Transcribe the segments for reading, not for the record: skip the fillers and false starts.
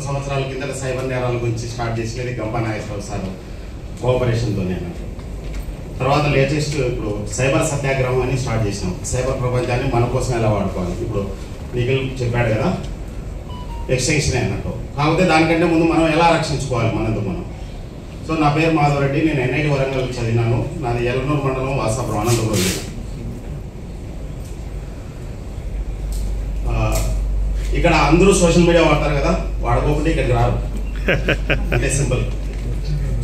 సంవత్సరాల కిందట సైబర్ నేరాల గురించి స్టార్ట్ చేసినది గంపా నాగేశ్వరరావు సార్ కోఆపరేషన్తోనే అన్నట్టు. తర్వాత లేటెస్ట్ ఇప్పుడు సైబర్ సత్యాగ్రహం అని స్టార్ట్ చేసినాం. సైబర్ ప్రపంచాన్ని మన కోసం ఎలా వాడుకోవాలి. ఇప్పుడు నిఖిల్ చెప్పాడు కదా, ఎక్స్టెన్షన్ అన్నట్టు. కాకపోతే దానికంటే ముందు మనం ఎలా రక్షించుకోవాలి మనతో మనం. సో నా పేరు మాధవరెడ్డి, నేను ఎన్ఐటి వరంగల్ చదివినాను. నాది ఎల్లనూరు మండలం వాసాపురం అనంతపురం. ఇక్కడ అందరూ సోషల్ మీడియా వాడతారు కదా, వాడుకోకుండా ఇక్కడికి రారు, అంటే సింపుల్.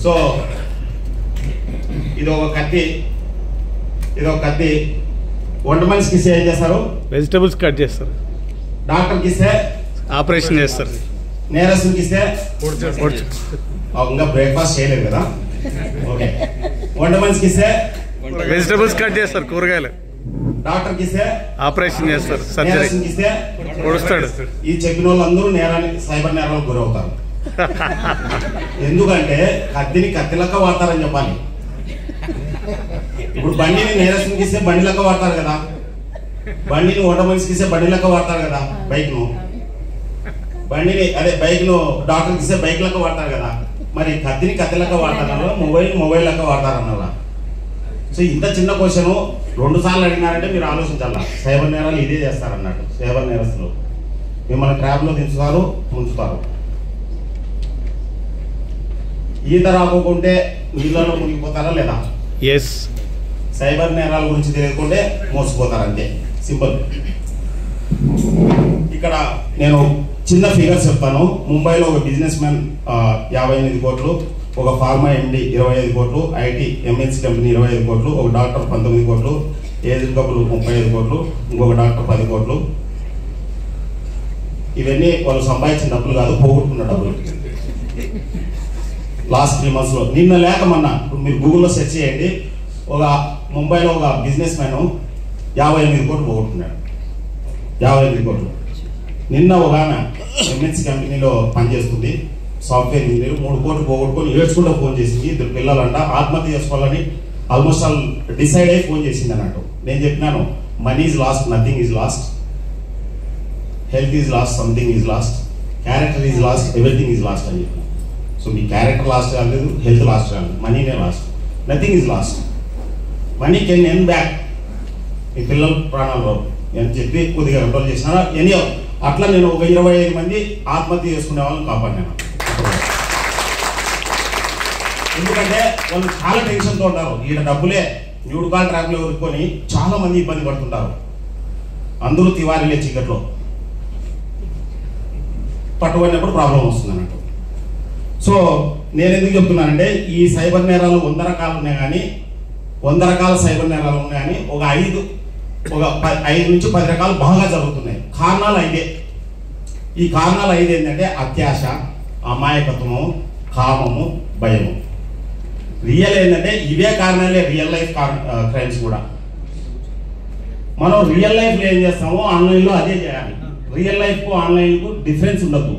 సో ఇది ఒక కత్తి వంట మనిషికి ఇస్తే ఏం చేస్తారు? వెజిటబుల్స్ కట్ చేస్తారు. డాక్టర్కి ఇస్తే ఆపరేషన్ చేస్తారు. నేరస్తునికి ఇస్తే ఇంకా బ్రేక్ఫాస్ట్ చేయలేదు కదా, ఓకే. వంట మనిషికి ఇస్తే వెజిటబుల్స్ కట్ చేస్తారు, కూరగాయలు. డాక్టర్కి ఇస్తే ఆపరేషన్ చేస్తారు, సర్జరీ. నేరస్తునికి ఇస్తే పొడుస్తాడు. ఈ చెప్పిన వాళ్ళందరూ సైబర్ నేరాలకు గురవుతారు. ఎందుకంటే కత్తిని కత్తిలక్క వాడతారని చెప్పాలి. ఇప్పుడు బండిని నేరస్తునికి ఇస్తే బండి లెక్క వాడతారు కదా, బండిని వంట మనిషికి ఇస్తే బండి లెక్క వాడతారు కదా, బైక్ను డాక్టర్కి ఇస్తే బైక్ లెక్క వాడతారు కదా. మరి కత్తిని కత్తి లెక్క వాడతారన్నా, మొబైల్ లెక్క వాడతారన్నా. సో ఇంత చిన్న క్వశ్చన్ 2 సార్లు అడిగినారంటే మీరు ఆలోచించాలా. సైబర్ నేరాలు ఇదే చేస్తారన్నట్టు. సైబర్ నేరస్తులు మిమ్మల్ని ట్రాప్లో దించుతారు, ఉంచుతారు. ఈత రాకుంటే నీళ్ళలో మునిగిపోతారా లేదా? ఎస్. సైబర్ నేరాల గురించి తెలియకుంటే మోసపోతారు, అంతే సింపుల్. ఇక్కడ నేను చిన్న ఫిగర్స్ చెప్తాను. ముంబైలో ఒక బిజినెస్ మ్యాన్ 58 కోట్లు, ఒక ఫార్మా ఎండి 25 కోట్లు, ఐటీ ఎంఎన్సీ కంపెనీ 25 కోట్లు, ఒక డాక్టర్ 19 కోట్లు, ఏజ్డ్ కపుల్ 35 కోట్లు, ఇంకొక డాక్టర్ 10 కోట్లు. ఇవన్నీ వాళ్ళు సంపాదించిన డబ్బులు కాదు, పోగొట్టుకున్న డబ్బులు. లాస్ట్ 3 monthsలో నిన్న లేకమన్నా ఇప్పుడు మీరు గూగుల్లో సెర్చ్ చేయండి. ఒక ముంబైలో ఒక బిజినెస్ మ్యాన్ 58 కోట్లు పోగొట్టుకున్నాడు. 58 కోట్లు. నిన్న ఒక ఆమె ఎంఎన్సీ కంపెనీలో పనిచేస్తుంది, సాఫ్ట్వేర్ ఇంజనీర్, 3 కోట్లు పోగొట్టుకొని ఏడ్చుకుంటూ ఫోన్ చేసింది. 2 పిల్లలంట, ఆత్మహత్య చేసుకోవాలని ఆల్మోస్ట్ ఆల్ డిసైడ్ అయ్యి ఫోన్ చేసింది అన్నట్టు. నేను చెప్పినాను, money is lost, nothing is lost, health is lost, something is lost, character is lost, everything is lost అని చెప్పిన. సో మీ క్యారెక్టర్ లాస్ట్ కాలేదు, హెల్త్ లాస్ట్ కాలేదు, మనీనే lost, nothing is lost. Money can earn back. మీ పిల్లల ప్రాణాలు అని చెప్పి కొద్దిగా కంట్రోల్ చేసినా ఎనీ అట్లా నేను ఒక 25 మంది ఆత్మహత్య చేసుకునే వాళ్ళని కాపాడినాను. ఎందుకంటే వాళ్ళు చాలా టెన్షన్తో ఉంటారు. ఈడ డబ్బులే న్యూడ్ కాల్ ట్రాక్లో ఉరుక్కొని చాలా మంది ఇబ్బంది పడుతుంటారు. అందరూ తివారీలే చీకట్లో పట్టుబడినప్పుడు ప్రాబ్లం వస్తుంది అన్నట్టు. సో నేను ఎందుకు చెప్తున్నానంటే ఈ సైబర్ నేరాలు 100 రకాలు ఉన్నాయి, కానీ 100 రకాల సైబర్ నేరాలు ఉన్నాయి, కానీ ఒక 5 నుంచి 10 రకాలు బాగా జరుగుతున్నాయి. కారణాలు 5. ఈ కారణాలు 5 ఏంటంటే అత్యాశ, అమాయకత్వము, కామము, భయము. రియల్ ఏంటంటే ఇవే కారణాలే రియల్ లైఫ్ క్రైమ్స్ కూడా. మనం రియల్ లైఫ్లో ఏం చేస్తామో ఆన్లైన్లో అదే చేయాలి. రియల్ లైఫ్కు ఆన్లైన్కు డిఫరెన్స్ ఉండదు.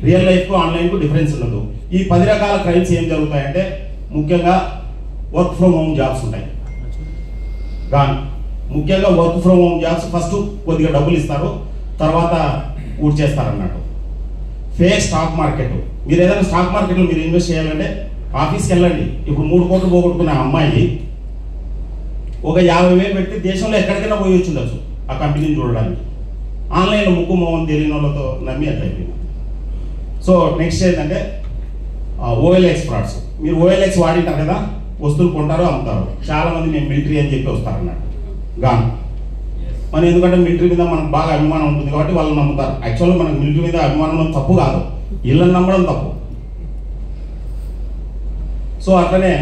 రియల్ లైఫ్కు ఆన్లైన్కు డిఫరెన్స్ ఉండదు. ఈ 10 రకాల క్రైమ్స్ ఏం జరుగుతాయంటే ముఖ్యంగా వర్క్ ఫ్రమ్ హోమ్ జాబ్స్ ఉంటాయి. ముఖ్యంగా work from home jobs first కొద్దిగా డబ్బులు ఇస్తారు, తర్వాత ఊడ్చేస్తారు అన్నట్టు. Fake stock market. మీరు ఏదైనా స్టాక్ మార్కెట్లో మీరు ఇన్వెస్ట్ చేయాలంటే ఆఫీస్కి వెళ్ళండి. ఇప్పుడు 3 కోట్లు పోగొట్టుకునే అమ్మాయి ఒక 50,000 పెట్టి దేశంలో ఎక్కడికైనా పోయి వచ్చిండొచ్చు ఆ కంపెనీని చూడడానికి. ఆన్లైన్లో ముక్కు మొహం తెలియని వాళ్ళతో నమ్మి అట్లయిపోయింది. సో నెక్స్ట్ ఏంటంటే OLX ఫ్రాడ్స్. మీరు OLX వాడింటారు కదా, వస్తువులు కొంటారు, అమ్ముతారు. చాలామంది మేము మిలిటరీ అని చెప్పి వస్తారన్నట్టు. మనం ఎందుకంటే మిలిటరీ మీద మనకు బాగా అభిమానం ఉంటుంది కాబట్టి వాళ్ళు నమ్ముతారు. యాక్చువల్గా మనకు మిలిటరీ మీద అభిమానం తప్పు కాదు, ఇళ్ళని నమ్మడం తప్పు. సో అట్లనే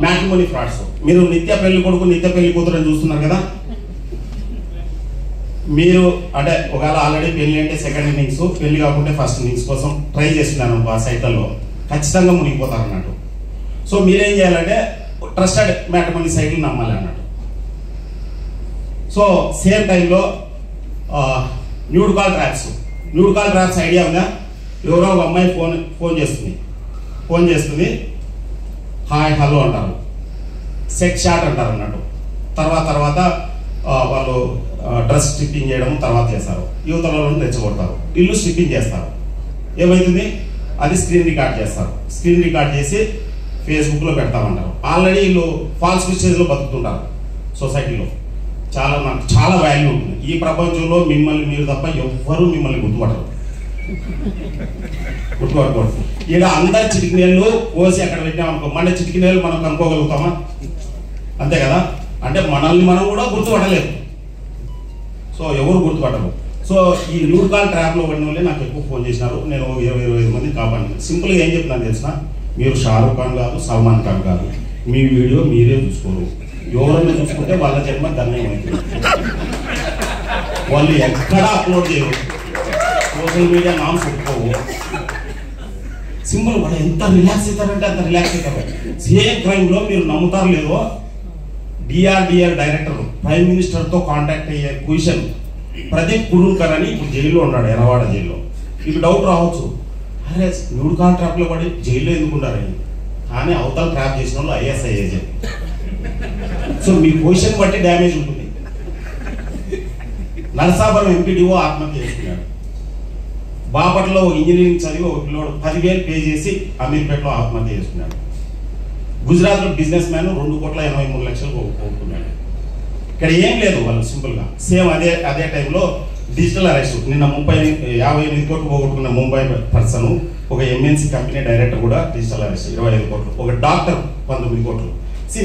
మ్యాట్రిమోనీ ఫ్రాడ్స్. మీరు నిత్య పెళ్లి కొడుకు, నిత్య పెళ్లి కూతురు అని చూస్తున్నారు కదా. మీరు అంటే ఒకవేళ ఆల్రెడీ పెళ్లి అంటే సెకండ్ ఇన్నింగ్స్, పెళ్లి కాకుంటే ఫస్ట్ ఇన్నింగ్స్ కోసం ట్రై చేస్తున్నాను ఆ సైట్లలో, ఖచ్చితంగా మునిగిపోతారు అన్నట్టు. సో మీరేం చేయాలంటే ట్రస్టెడ్ మ్యాట్రిమోనీ సైట్లు నమ్మాలి అన్నట్టు. సో సేమ్ టైంలో న్యూడ్ కాల్ ట్రాప్స్ ఐడియా ఉందా? ఎవరో ఒక అమ్మాయి ఫోన్ చేస్తుంది, హాయ్ హలో అంటారు, సెక్స్ చాట్ అంటారు అన్నట్టు. తర్వాత వాళ్ళు డ్రెస్ స్టిప్పింగ్ చేయడం తర్వాత చేస్తారు, యువతల వాళ్ళని రెచ్చగొడతారు, ఇల్లు స్టిప్పింగ్ చేస్తారు. ఏమవుతుంది, అది స్క్రీన్ రికార్డ్ చేస్తారు. స్క్రీన్ రికార్డ్ చేసి ఫేస్బుక్లో పెడతామంటారు. ఆల్రెడీ వీళ్ళు ఫాల్స్ మెసేజ్లో బతుకుతుంటారు సొసైటీలో. నాకు చాలా వాల్యూ ఉంటుంది. ఈ ప్రపంచంలో మిమ్మల్ని మీరు తప్ప ఎవ్వరూ మిమ్మల్ని గుర్తుపట్టరు. గుర్తుపట్టుకోండి. ఈడ అందరి చిటికినేళ్ళు కోసి అక్కడ పెట్టామనుకో, మన చిటికినేళ్ళు మనం కనుక్కోగలుగుతామా? అంతే కదా. అంటే మనల్ని మనం కూడా గుర్తుపట్టలేదు. సో ఎవరు గుర్తుపట్టరు. సో ఈ న్యూడ్ కాల్ ట్రాప్లో పడిన వాళ్ళే నాకు ఎక్కువ ఫోన్ చేసినారు. నేను 20-25 మంది కాపాడినాను. సింపుల్గా ఏం చెప్తున్నాను తెలిసిన, మీరు షారూక్ ఖాన్ కాదు, సల్మాన్ ఖాన్ కాదు, మీ వీడియో మీరే చూసుకోరు. ఎవరైనా చూసుకుంటే వాళ్ళ జన్మ ధన్యమైంది. వాళ్ళు ఎక్కడా అప్లోడ్ చేయరు, సోషల్ మీడియా నామ్స్ ఒప్పుకోవు. సింపుల్. వాళ్ళు ఎంత రిలాక్స్ అవుతారంటే అంత రిలాక్స్ అవుతారు. సేమ్ క్రైమ్లో మీరు నమ్ముతారు లేదో, డిఆర్డిఆర్ డైరెక్టర్ ప్రైమ్ మినిస్టర్తో కాంటాక్ట్ అయ్యే క్వశ్చన్ ప్రదీప్ కురుల్కర్ అని ఇప్పుడు జైల్లో ఉన్నాడు, ఎర్రవాడ జైల్లో. మీకు డౌట్ రావచ్చు, అరే న్యూడ్ కాల్ ట్రాప్లో పడి జైల్లో ఎందుకుంటారని. కానీ అవతల ట్రాప్ చేసిన వాళ్ళు ఐఎస్ఐ ఏజెంట్. సో మీ క్వశ్చన్ బట్టి డ్యామేజ్ ఉంటుంది. నరసాపురం ఎంపీడీఓ ఆత్మహత్య చేసుకున్నాడు. బాపట్లలో ఇంజనీరింగ్ చదివి ఒక పిల్లోడు 10,000 పే చేసి అమీర్పేటలో ఆత్మహత్య చేసుకున్నాడు. గుజరాత్లో బిజినెస్ మ్యాన్ 2,83,00,000 పోగొట్టుకున్నాడు. ఇక్కడ ఏం లేదు, వాళ్ళు సింపుల్గా సేమ్ అదే టైంలో డిజిటల్ అరెస్ట్. నిన్న 58 కోట్లు పోగొట్టుకున్న ముంబై పర్సన్, ఒక ఎంఎన్సీ కంపెనీ డైరెక్టర్ కూడా డిజిటల్ అరెస్ట్ 25 కోట్లు, ఒక డాక్టర్ 19 కోట్లు.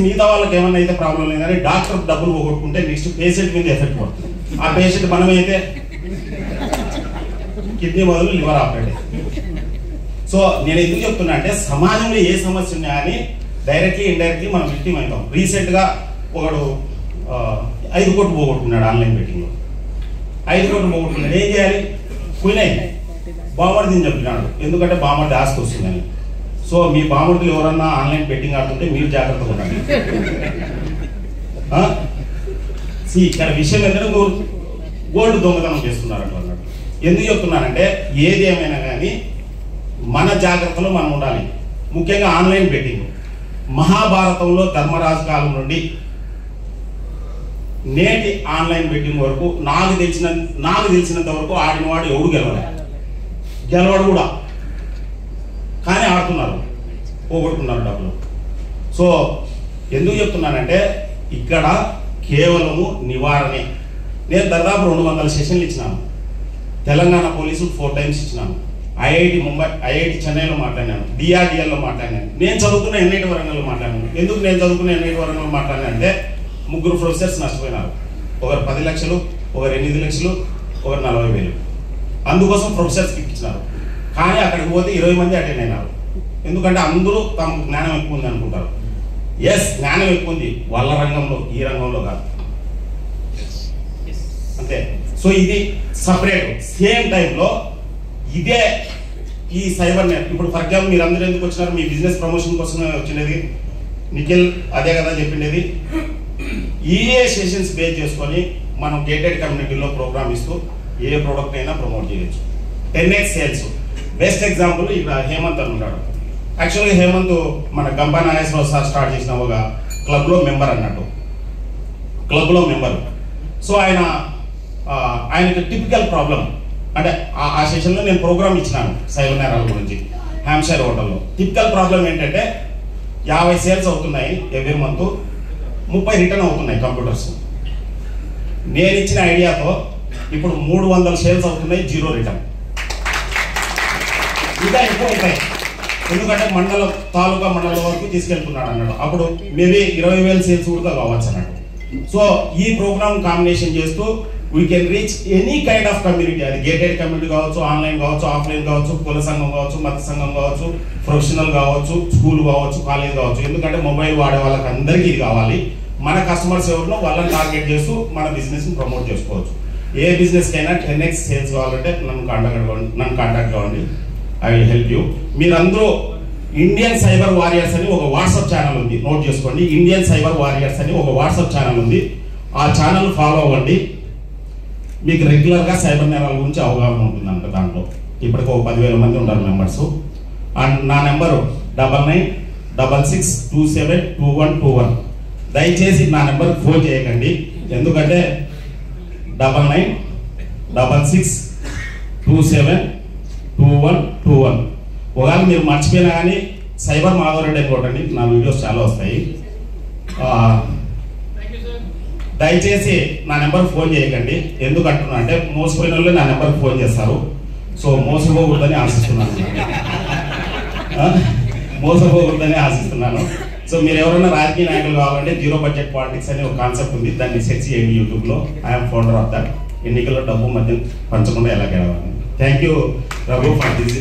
మిగతా వాళ్ళకి ఏమన్నా అయితే ప్రాబ్లం లేదు, కానీ డాక్టర్ డబ్బులు పోగొట్టుకుంటే నెక్స్ట్ పేషెంట్ మీద ఎఫెక్ట్ పడుతుంది. ఆ పేషెంట్ మనమైతే కిడ్నీ బదులు లివర్ ఆపరేట్. సో నేను ఎందుకు చెప్తున్నా అంటే, సమాజంలో ఏ సమస్య ఉన్నా కానీ డైరెక్ట్లీ ఇండైరెక్ట్లీ మనం విక్టిమ్ అవుతాం. రీసెంట్గా ఒకడు 5 కోట్లు పోగొట్టుకున్నాడు ఆన్లైన్ బెట్టింగ్లో. 5 కోట్లు పోగొట్టుకున్నాడు. ఏం చేయాలి? పోయినాయి బామర్దిని చెప్పినాడు, ఎందుకంటే బామర్ది ఆస్తి వస్తుందని. సో మీ బామర్దులు ఎవరన్నా ఆన్లైన్ బెట్టింగ్ ఆడుతుంటే మీరు జాగ్రత్తగా ఉండండి. ఇక్కడ విషయం ఏంటంటే గోల్డ్ దొంగతనం చేస్తున్నారు అన్నట్టు. ఎందుకు చెప్తున్నానంటే, ఏది ఏమైనా కానీ మన జాగ్రత్తలో మనం ఉండాలి. ముఖ్యంగా ఆన్లైన్ బెట్టింగ్. మహాభారతంలో ధర్మరాజు కాలం నుండి నేటి ఆన్లైన్ బెట్టింగ్ వరకు నాకు తెలిసినంత వరకు ఆడినవాడు ఎవడు గెలవాడు కూడా, కానీ ఆడుతున్నారు, పోగొట్టుకున్నారు డబ్బులు. సో ఎందుకు చెప్తున్నానంటే, ఇక్కడ కేవలము నివారణే. నేను దాదాపు 200 సెషన్లు ఇచ్చినాను. తెలంగాణ పోలీసులు 4 టైమ్స్ ఇచ్చినాను. ఐఐటి ముంబై, ఐఐటి చెన్నైలో మాట్లాడినాను, డిఆర్డిఎల్లో మాట్లాడినాను. నేను చదువుకున్న ఎన్ఐటి వరంగల్లో మాట్లాడినాను. ఎందుకు నేను చదువుకున్న ఎన్ఐటి వరంగల్లో మాట్లాడినా అంటే, 3 ప్రొఫెసర్స్ నష్టపోయినారు. ఒకరు 10 లక్షలు, ఒకరు 8 లక్షలు, ఒకరు 40,000. అందుకోసం ప్రొఫెసర్స్కి ఇచ్చినారు. కానీ అక్కడికి పోతే 20 మంది అటెండ్ అయినారు. ఎందుకంటే అందరూ తమకు జ్ఞానం ఎక్కువ ఉంది అనుకుంటారు. ఎస్, జ్ఞానం ఎక్కువ ఉంది వాళ్ళ రంగంలో, ఈ రంగంలో కాదు, అంతే. సో ఇది సపరేట్. సేమ్ టైంలో ఇదే ఈ సైబర్ నెట్. ఇప్పుడు ఫర్ ఎగ్జాంపుల్ మీరు అందరూ ఎందుకు వచ్చినారు? మీ బిజినెస్ ప్రమోషన్ కోసమే వచ్చినది. నిఖిల్ అదే కదా చెప్పిండేది. ఈ సెషన్స్ బేస్ చేసుకొని మనం గేటెడ్ కమ్యూనిటీలో ప్రోగ్రామ్ ఇస్తూ ఏ ప్రోడక్ట్ అయినా ప్రమోట్ చేయొచ్చు. 10x sales. బెస్ట్ ఎగ్జాంపుల్ ఇక్కడ హేమంత్ అని ఉన్నాడు. యాక్చువల్గా హేమంత్ మన గంపా నాగేశ్వరరావు సార్ స్టార్ట్ చేసిన ఒక క్లబ్లో మెంబర్ అన్నట్టు, క్లబ్లో మెంబర్. సో ఆయనకి టిపికల్ ప్రాబ్లం అంటే ఆ సెషన్లో నేను ప్రోగ్రామ్ ఇచ్చినాను సైబర్ నేరాల గురించి హ్యాంషైర్ హోటల్లో. టిపికల్ ప్రాబ్లం ఏంటంటే, 50 సేల్స్ అవుతున్నాయి ఎవ్రీ మంత్, 30 రిటర్న్ అవుతున్నాయి కంప్యూటర్స్. నేను ఇచ్చిన ఐడియాతో ఇప్పుడు 300 సేల్స్ అవుతున్నాయి, 0 రిటర్న్. ఇంకా ఎక్కువ ఉంటాయి, ఎందుకంటే తాలూకా మండలం వరకు తీసుకెళ్తున్నాడు అన్నాడు. అప్పుడు మేబీ 20,000 సేల్స్ కూడా కావచ్చు అన్నాడు. సో ఈ ప్రోగ్రామ్ కాంబినేషన్ చేస్తూ we can reach any kind of community. అది గేటెడ్ కమ్యూనిటీ కావచ్చు, ఆన్లైన్ కావచ్చు, ఆఫ్లైన్ కావచ్చు, కుల సంఘం కావచ్చు, మత సంఘం కావచ్చు, ప్రొఫెషనల్ కావచ్చు, స్కూల్ కావచ్చు, కాలేజ్ కావచ్చు. ఎందుకంటే మొబైల్ వాడే వాళ్ళకి అందరికీ ఇది కావాలి. మన కస్టమర్స్ ఎవరినో వాళ్ళని టార్గెట్ చేస్తూ మన బిజినెస్ని ప్రమోట్ చేసుకోవచ్చు. ఏ బిజినెస్కి అయినా 10x సేల్స్ కావాలంటే నన్ను కాంటాక్ట్ కావండి. I will help you. మీరందరూ ఇండియన్ సైబర్ వారియర్స్ అని ఒక వాట్సాప్ ఛానల్ ఉంది, నోట్ చేసుకోండి. ఇండియన్ సైబర్ వారియర్స్ అని ఒక వాట్సాప్ ఛానల్ ఉంది. ఆ ఛానల్ ఫాలో అవ్వండి. మీకు రెగ్యులర్గా సైబర్ నేరాల గురించి అవగాహన ఉంటుందంట. దాంట్లో ఇప్పటికి ఒక 10,000 మంది ఉంటారు మెంబర్స్. అండ్ నా నెంబరు 9966272121. దయచేసి నా నెంబర్కి ఫోన్ చేయకండి, ఎందుకంటే 9966272121. ఒకవేళ మీరు మర్చిపోయినా కానీ సైబర్ మాధవరెడ్డి అని కొట్టండి, నా వీడియోస్ చాలా వస్తాయి. దయచేసి నా నెంబర్కి ఫోన్ చేయకండి. ఎందుకు అంటున్నా అంటే మోసపోయిన వాళ్ళు నా నెంబర్కి ఫోన్ చేస్తారు. సో మోసపోకూడదని ఆశిస్తున్నాను. సో మీరు ఎవరైనా రాజకీయ నాయకులు కావాలంటే జీరో బడ్జెట్ పాలిటిక్స్ అనే ఒక కాన్సెప్ట్ ఉంది, దాన్ని సెర్చ్ చేయండి యూట్యూబ్లో. I'm founder of that. ఎన్నికల్లో డబ్బు మధ్య పంచకుండా ఎలా గెలవాలి. Thank you Raghu for this.